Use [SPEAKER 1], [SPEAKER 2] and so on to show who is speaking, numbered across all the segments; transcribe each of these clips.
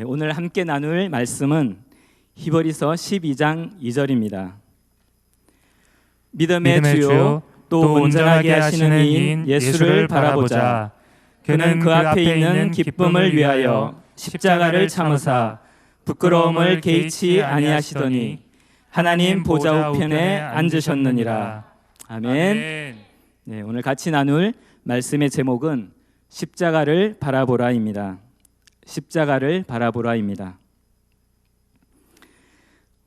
[SPEAKER 1] 오늘 함께 나눌 말씀은 히브리서 12장 2절입니다. 믿음의 주요 또 온전하게 하시는 이인 예수를 바라보자. 그는 그 앞에 있는 기쁨을 위하여 십자가를 참으사 부끄러움을 개의치 아니하시더니 하나님 보좌 우편에 앉으셨느니라. 아멘. 네, 오늘 같이 나눌 말씀의 제목은 십자가를 바라보라입니다. 십자가를 바라보라입니다.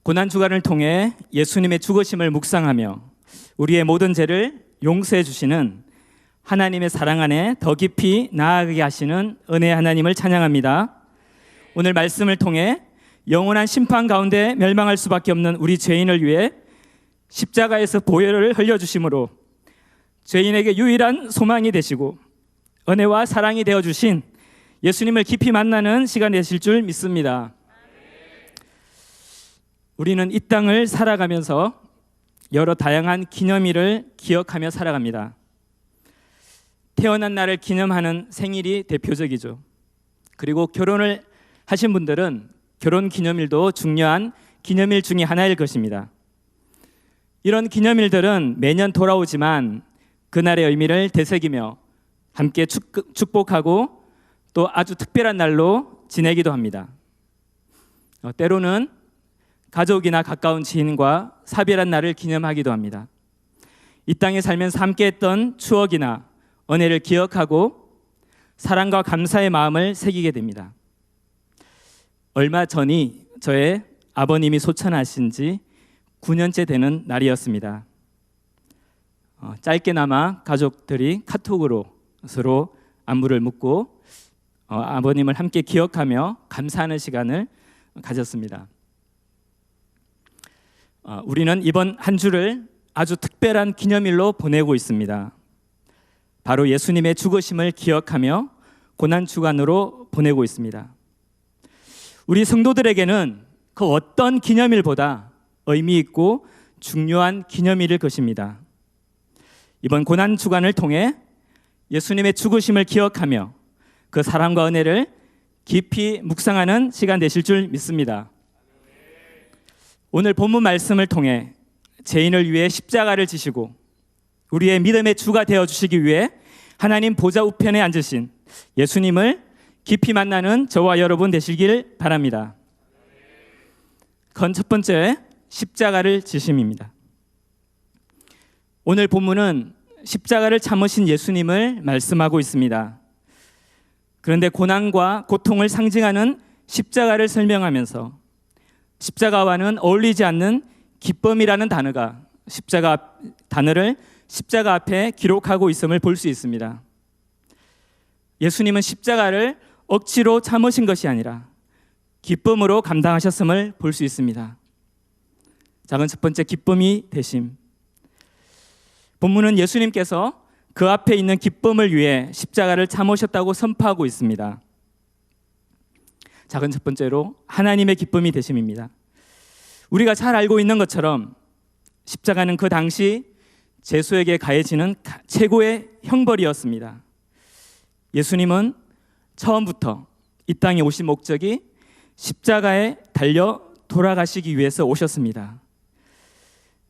[SPEAKER 1] 고난 주간을 통해 예수님의 죽으심을 묵상하며 우리의 모든 죄를 용서해 주시는 하나님의 사랑 안에 더 깊이 나아가게 하시는 은혜의 하나님을 찬양합니다. 오늘 말씀을 통해 영원한 심판 가운데 멸망할 수밖에 없는 우리 죄인을 위해 십자가에서 보혈을 흘려주심으로 죄인에게 유일한 소망이 되시고 은혜와 사랑이 되어주신 예수님을 깊이 만나는 시간 되실 줄 믿습니다. 우리는 이 땅을 살아가면서 여러 다양한 기념일을 기억하며 살아갑니다. 태어난 날을 기념하는 생일이 대표적이죠. 그리고 결혼을 하신 분들은 결혼 기념일도 중요한 기념일 중에 하나일 것입니다. 이런 기념일들은 매년 돌아오지만 그날의 의미를 되새기며 함께 축복하고 또 아주 특별한 날로 지내기도 합니다. 때로는 가족이나 가까운 지인과 사별한 날을 기념하기도 합니다. 이 땅에 살면서 함께했던 추억이나 은혜를 기억하고 사랑과 감사의 마음을 새기게 됩니다. 얼마 전이 저의 아버님이 소천하신 지 9년째 되는 날이었습니다. 짧게나마 가족들이 카톡으로 서로 안부를 묻고 아버님을 함께 기억하며 감사하는 시간을 가졌습니다. 우리는 이번 한 주를 아주 특별한 기념일로 보내고 있습니다. 바로 예수님의 죽으심을 기억하며 고난주간으로 보내고 있습니다. 우리 성도들에게는 그 어떤 기념일보다 의미 있고 중요한 기념일일 것입니다. 이번 고난주간을 통해 예수님의 죽으심을 기억하며 그 사랑과 은혜를 깊이 묵상하는 시간 되실 줄 믿습니다. 오늘 본문 말씀을 통해 죄인을 위해 십자가를 지시고 우리의 믿음의 주가 되어주시기 위해 하나님 보좌 우편에 앉으신 예수님을 깊이 만나는 저와 여러분 되시길 바랍니다. 그건 첫 번째 십자가를 지심입니다. 오늘 본문은 십자가를 참으신 예수님을 말씀하고 있습니다. 그런데 고난과 고통을 상징하는 십자가를 설명하면서 십자가와는 어울리지 않는 기쁨이라는 단어를 십자가 앞에 기록하고 있음을 볼 수 있습니다. 예수님은 십자가를 억지로 참으신 것이 아니라 기쁨으로 감당하셨음을 볼 수 있습니다. 작은 첫 번째 기쁨이 되심. 본문은 예수님께서 그 앞에 있는 기쁨을 위해 십자가를 참으셨다고 선포하고 있습니다. 작은 첫 번째로 하나님의 기쁨이 되심입니다. 우리가 잘 알고 있는 것처럼 십자가는 그 당시 죄수에게 가해지는 최고의 형벌이었습니다. 예수님은 처음부터 이 땅에 오신 목적이 십자가에 달려 돌아가시기 위해서 오셨습니다.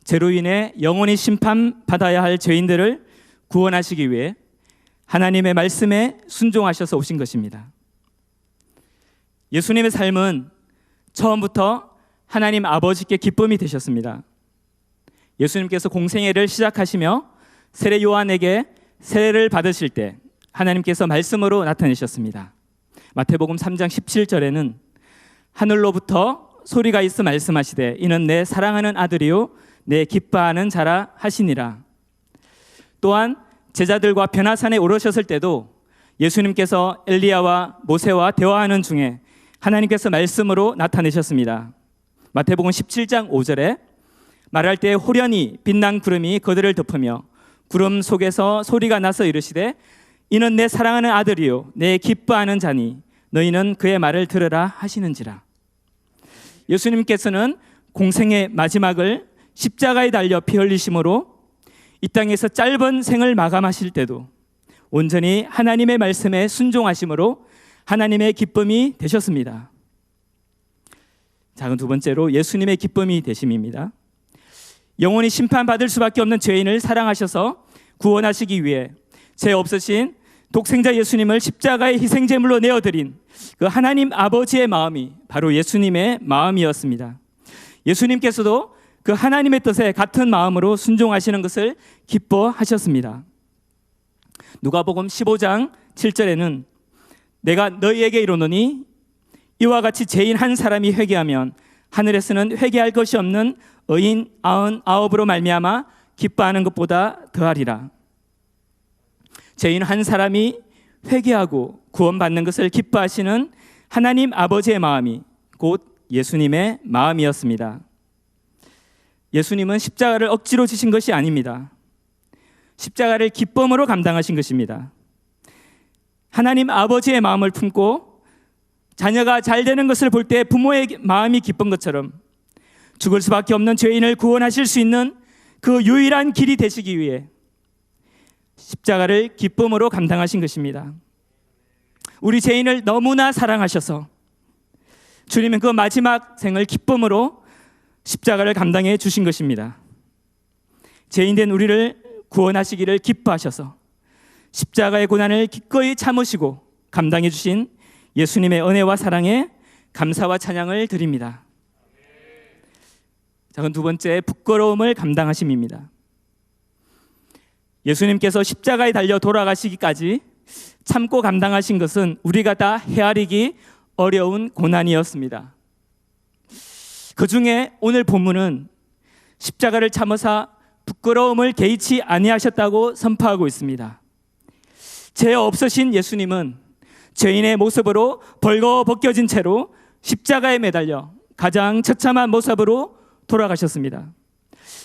[SPEAKER 1] 죄로 인해 영원히 심판받아야 할 죄인들을 구원하시기 위해 하나님의 말씀에 순종하셔서 오신 것입니다. 예수님의 삶은 처음부터 하나님 아버지께 기쁨이 되셨습니다. 예수님께서 공생애를 시작하시며 세례 요한에게 세례를 받으실 때 하나님께서 말씀으로 나타내셨습니다. 마태복음 3장 17절에는 하늘로부터 소리가 있어 말씀하시되 이는 내 사랑하는 아들이요 내 기뻐하는 자라 하시니라. 또한 제자들과 변화산에 오르셨을 때도 예수님께서 엘리야와 모세와 대화하는 중에 하나님께서 말씀으로 나타내셨습니다. 마태복음 17장 5절에 말할 때 호련히 빛난 구름이 그들을 덮으며 구름 속에서 소리가 나서 이르시되 이는 내 사랑하는 아들이요 내 기뻐하는 자니 너희는 그의 말을 들으라 하시는지라. 예수님께서는 공생의 마지막을 십자가에 달려 피 흘리심으로 이 땅에서 짧은 생을 마감하실 때도 온전히 하나님의 말씀에 순종하심으로 하나님의 기쁨이 되셨습니다. 자, 두 번째로 예수님의 기쁨이 되심입니다. 영원히 심판받을 수밖에 없는 죄인을 사랑하셔서 구원하시기 위해 죄 없으신 독생자 예수님을 십자가의 희생제물로 내어드린 그 하나님 아버지의 마음이 바로 예수님의 마음이었습니다. 예수님께서도 그 하나님의 뜻에 같은 마음으로 순종하시는 것을 기뻐하셨습니다. 누가복음 15장 7절에는 내가 너희에게 이르노니 이와 같이 죄인 한 사람이 회개하면 하늘에서는 회개할 것이 없는 의인 99으로 말미암아 기뻐하는 것보다 더하리라. 죄인 한 사람이 회개하고 구원받는 것을 기뻐하시는 하나님 아버지의 마음이 곧 예수님의 마음이었습니다. 예수님은 십자가를 억지로 지신 것이 아닙니다. 십자가를 기쁨으로 감당하신 것입니다. 하나님 아버지의 마음을 품고 자녀가 잘 되는 것을 볼 때 부모의 마음이 기쁜 것처럼 죽을 수밖에 없는 죄인을 구원하실 수 있는 그 유일한 길이 되시기 위해 십자가를 기쁨으로 감당하신 것입니다. 우리 죄인을 너무나 사랑하셔서 주님은 그 마지막 생을 기쁨으로 십자가를 감당해 주신 것입니다. 죄인된 우리를 구원하시기를 기뻐하셔서 십자가의 고난을 기꺼이 참으시고 감당해 주신 예수님의 은혜와 사랑에 감사와 찬양을 드립니다. 자, 그럼 두 번째, 부끄러움을 감당하심입니다. 예수님께서 십자가에 달려 돌아가시기까지 참고 감당하신 것은 우리가 다 헤아리기 어려운 고난이었습니다. 그 중에 오늘 본문은 십자가를 참으사 부끄러움을 개의치 아니하셨다고 선포하고 있습니다. 죄 없으신 예수님은 죄인의 모습으로 벌거벗겨진 채로 십자가에 매달려 가장 처참한 모습으로 돌아가셨습니다.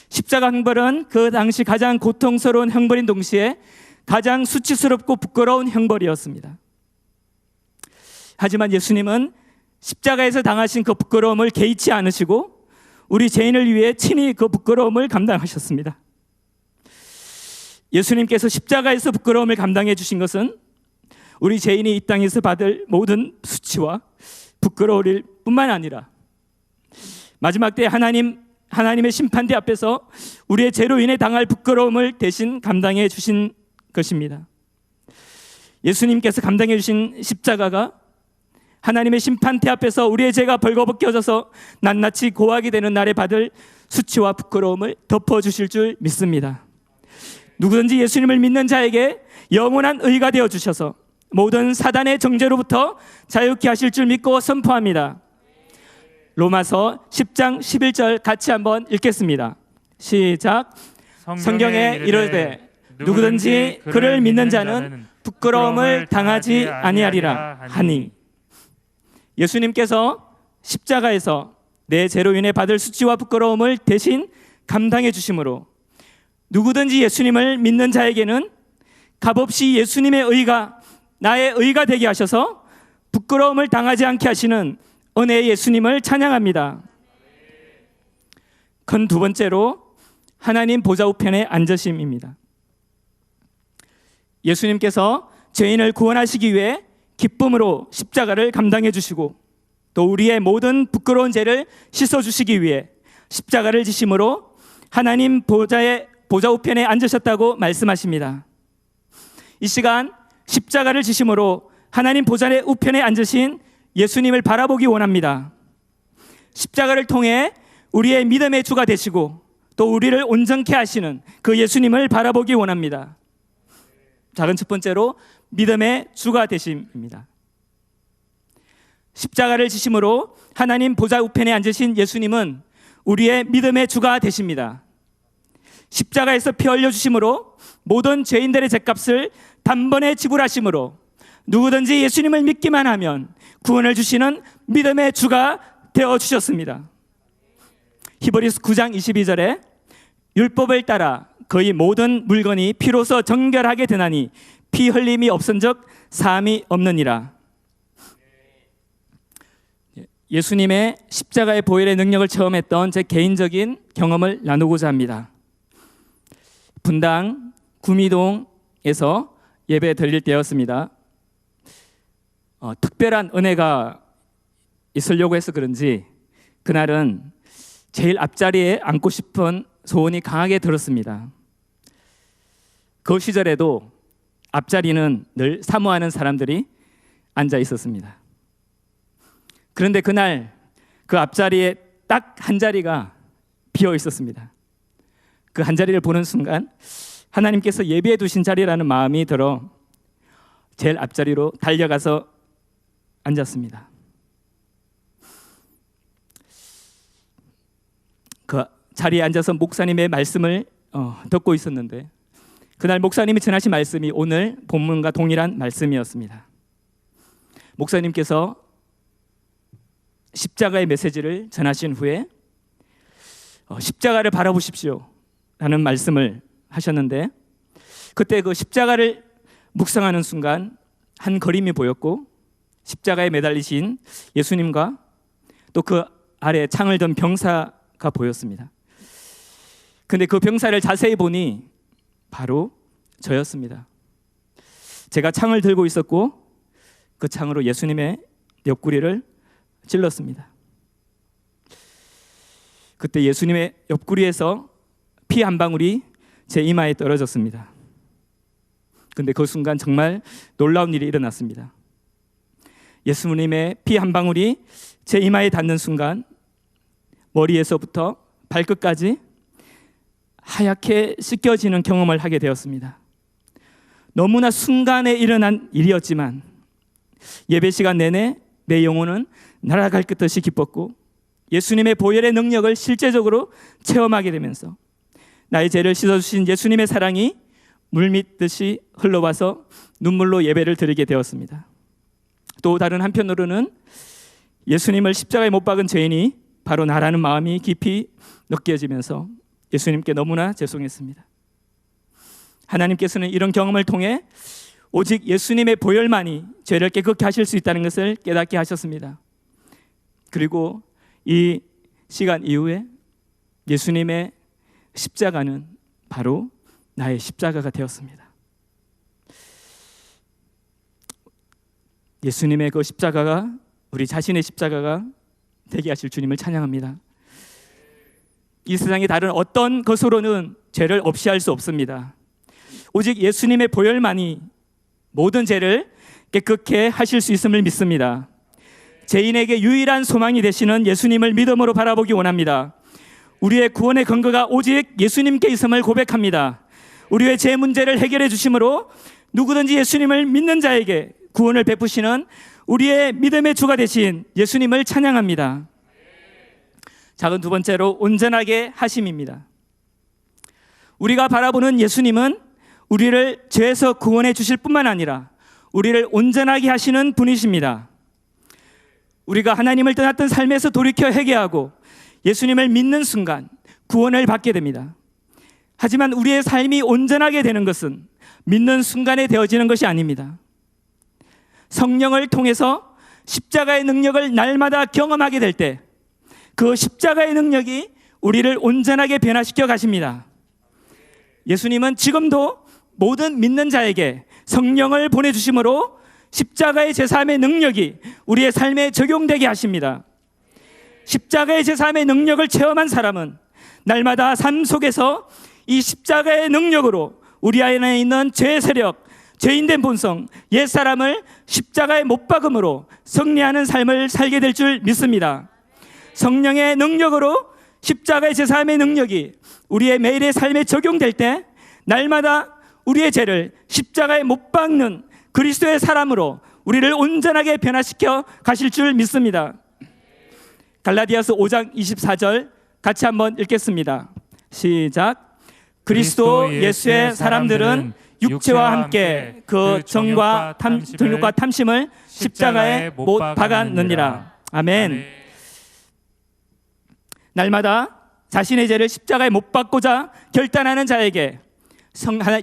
[SPEAKER 1] 십자가 형벌은 그 당시 가장 고통스러운 형벌인 동시에 가장 수치스럽고 부끄러운 형벌이었습니다. 하지만 예수님은 십자가에서 당하신 그 부끄러움을 개의치 않으시고 우리 죄인을 위해 친히 그 부끄러움을 감당하셨습니다. 예수님께서 십자가에서 부끄러움을 감당해 주신 것은 우리 죄인이 이 땅에서 받을 모든 수치와 부끄러울 뿐만 아니라 마지막 때 하나님의 심판대 앞에서 우리의 죄로 인해 당할 부끄러움을 대신 감당해 주신 것입니다. 예수님께서 감당해 주신 십자가가 하나님의 심판대 앞에서 우리의 죄가 벌거벗겨져서 낱낱이 고하게 되는 날에 받을 수치와 부끄러움을 덮어주실 줄 믿습니다. 누구든지 예수님을 믿는 자에게 영원한 의가 되어 주셔서 모든 사단의 정죄로부터 자유케 하실 줄 믿고 선포합니다. 로마서 10장 11절 같이 한번 읽겠습니다. 시작. 성경에 이르되 누구든지 그를 믿는 자는 부끄러움을 당하지 아니하리라 하니. 예수님께서 십자가에서 내 죄로 인해 받을 수치와 부끄러움을 대신 감당해 주심으로 누구든지 예수님을 믿는 자에게는 값없이 예수님의 의가 나의 의가 되게 하셔서 부끄러움을 당하지 않게 하시는 은혜의 예수님을 찬양합니다. 큰 두 번째로 하나님 보좌 우편에 앉으심입니다. 예수님께서 죄인을 구원하시기 위해 기쁨으로 십자가를 감당해 주시고 또 우리의 모든 부끄러운 죄를 씻어 주시기 위해 십자가를 지심으로 하나님 보좌 우편에 앉으셨다고 말씀하십니다. 이 시간 십자가를 지심으로 하나님 보좌 우편에 앉으신 예수님을 바라보기 원합니다. 십자가를 통해 우리의 믿음의 주가 되시고 또 우리를 온전케 하시는 그 예수님을 바라보기 원합니다. 작은 첫 번째로 믿음의 주가 되심입니다. 십자가를 지심으로 하나님 보좌 우편에 앉으신 예수님은 우리의 믿음의 주가 되십니다. 십자가에서 피 흘려 주심으로 모든 죄인들의 죗값을 단번에 지불하심으로 누구든지 예수님을 믿기만 하면 구원을 주시는 믿음의 주가 되어 주셨습니다. 히브리서 9장 22절에 율법을 따라 거의 모든 물건이 피로서 정결하게 되나니 피 흘림이 없은즉 사함이 없느니라. 예수님의 십자가의 보혈의 능력을 체험했던 제 개인적인 경험을 나누고자 합니다. 분당 구미동에서 예배 드릴 때였습니다. 특별한 은혜가 있으려고 해서 그런지 그날은 제일 앞자리에 앉고 싶은 소원이 강하게 들었습니다. 그 시절에도 앞자리는 늘 사모하는 사람들이 앉아 있었습니다. 그런데 그날 그 앞자리에 딱 한 자리가 비어 있었습니다. 그 한 자리를 보는 순간 하나님께서 예비해 두신 자리라는 마음이 들어 제일 앞자리로 달려가서 앉았습니다. 그 자리에 앉아서 목사님의 말씀을 듣고 있었는데 그날 목사님이 전하신 말씀이 오늘 본문과 동일한 말씀이었습니다. 목사님께서 십자가의 메시지를 전하신 후에 십자가를 바라보십시오 라는 말씀을 하셨는데 그때 그 십자가를 묵상하는 순간 한 그림이 보였고 십자가에 매달리신 예수님과 또 그 아래에 창을 든 병사가 보였습니다. 근데 그 병사를 자세히 보니 바로 저였습니다. 제가 창을 들고 있었고 그 창으로 예수님의 옆구리를 찔렀습니다. 그때 예수님의 옆구리에서 피 한 방울이 제 이마에 떨어졌습니다. 근데 그 순간 정말 놀라운 일이 일어났습니다. 예수님의 피 한 방울이 제 이마에 닿는 순간 머리에서부터 발끝까지 하얗게 씻겨지는 경험을 하게 되었습니다. 너무나 순간에 일어난 일이었지만 예배 시간 내내 내 영혼은 날아갈 듯이 기뻤고 예수님의 보혈의 능력을 실제적으로 체험하게 되면서 나의 죄를 씻어주신 예수님의 사랑이 물밀듯이 흘러와서 눈물로 예배를 드리게 되었습니다. 또 다른 한편으로는 예수님을 십자가에 못 박은 죄인이 바로 나라는 마음이 깊이 느껴지면서 예수님께 너무나 죄송했습니다. 하나님께서는 이런 경험을 통해 오직 예수님의 보혈만이 죄를 깨끗게 하실 수 있다는 것을 깨닫게 하셨습니다. 그리고 이 시간 이후에 예수님의 십자가는 바로 나의 십자가가 되었습니다. 예수님의 그 십자가가 우리 자신의 십자가가 되게 하실 주님을 찬양합니다. 이 세상의 다른 어떤 것으로는 죄를 없이 할 수 없습니다. 오직 예수님의 보혈만이 모든 죄를 깨끗게 하실 수 있음을 믿습니다. 죄인에게 유일한 소망이 되시는 예수님을 믿음으로 바라보기 원합니다. 우리의 구원의 근거가 오직 예수님께 있음을 고백합니다. 우리의 죄 문제를 해결해 주심으로 누구든지 예수님을 믿는 자에게 구원을 베푸시는 우리의 믿음의 주가 되신 예수님을 찬양합니다. 작은 두 번째로 온전하게 하심입니다. 우리가 바라보는 예수님은 우리를 죄에서 구원해 주실 뿐만 아니라 우리를 온전하게 하시는 분이십니다. 우리가 하나님을 떠났던 삶에서 돌이켜 회개하고 예수님을 믿는 순간 구원을 받게 됩니다. 하지만 우리의 삶이 온전하게 되는 것은 믿는 순간에 되어지는 것이 아닙니다. 성령을 통해서 십자가의 능력을 날마다 경험하게 될 때 그 십자가의 능력이 우리를 온전하게 변화시켜 가십니다. 예수님은 지금도 모든 믿는 자에게 성령을 보내주심으로 십자가의 제사함의 능력이 우리의 삶에 적용되게 하십니다. 십자가의 제사함의 능력을 체험한 사람은 날마다 삶 속에서 이 십자가의 능력으로 우리 안에 있는 죄의 세력, 죄인된 본성, 옛사람을 십자가에 못 박음으로 승리하는 삶을 살게 될 줄 믿습니다. 성령의 능력으로 십자가의 제사함의 능력이 우리의 매일의 삶에 적용될 때 날마다 우리의 죄를 십자가에 못 박는 그리스도의 사람으로 우리를 온전하게 변화시켜 가실 줄 믿습니다. 갈라디아서 5장 24절 같이 한번 읽겠습니다. 시작. 그리스도 예수의 사람들은 육체와 함께 그 정과 정욕과 탐심을 십자가에 못 박았느니라. 아멘. 날마다 자신의 죄를 십자가에 못 박고자 결단하는 자에게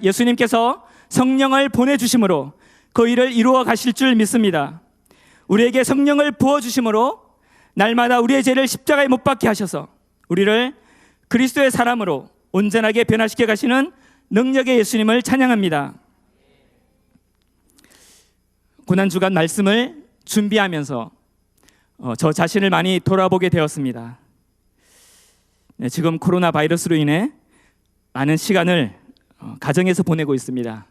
[SPEAKER 1] 예수님께서 성령을 보내주심으로 그 일을 이루어 가실 줄 믿습니다. 우리에게 성령을 부어주심으로 날마다 우리의 죄를 십자가에 못 박게 하셔서 우리를 그리스도의 사람으로 온전하게 변화시켜 가시는 능력의 예수님을 찬양합니다. 고난주간 말씀을 준비하면서 저 자신을 많이 돌아보게 되었습니다. 지금 코로나 바이러스로 인해 많은 시간을 가정에서 보내고 있습니다.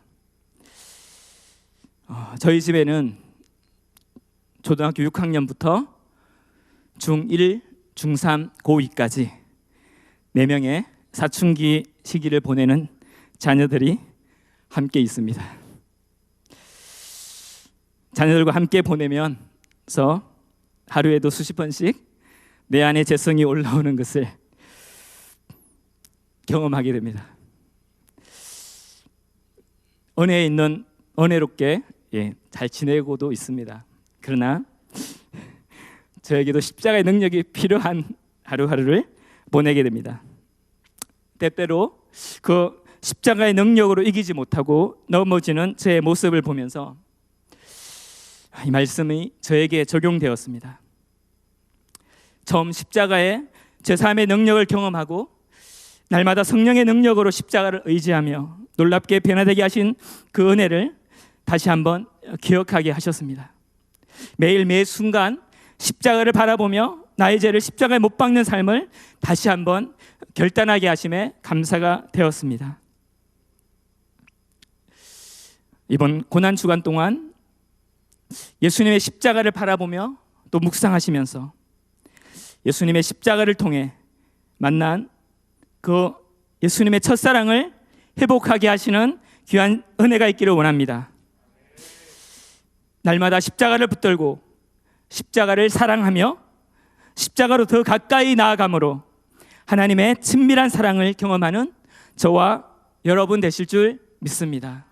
[SPEAKER 1] 저희 집에는 초등학교 6학년부터 중1, 중3, 고2까지 4명의 사춘기 시기를 보내는 자녀들이 함께 있습니다. 자녀들과 함께 보내면서 하루에도 수십 번씩 내 안에 재성이 올라오는 것을 경험하게 됩니다. 은혜에 있는 은혜롭게 잘 지내고도 있습니다. 그러나 저에게도 십자가의 능력이 필요한 하루하루를 보내게 됩니다. 때때로 그 십자가의 능력으로 이기지 못하고 넘어지는 제 모습을 보면서 이 말씀이 저에게 적용되었습니다. 처음 십자가의 제 삶의 능력을 경험하고 날마다 성령의 능력으로 십자가를 의지하며 놀랍게 변화되게 하신 그 은혜를 다시 한번 기억하게 하셨습니다. 매일 매 순간 십자가를 바라보며 나의 죄를 십자가에 못 박는 삶을 다시 한번 결단하게 하심에 감사가 되었습니다. 이번 고난 주간 동안 예수님의 십자가를 바라보며 또 묵상하시면서 예수님의 십자가를 통해 만난 그 예수님의 첫사랑을 회복하게 하시는 귀한 은혜가 있기를 원합니다. 날마다 십자가를 붙들고 십자가를 사랑하며 십자가로 더 가까이 나아감으로 하나님의 친밀한 사랑을 경험하는 저와 여러분 되실 줄 믿습니다.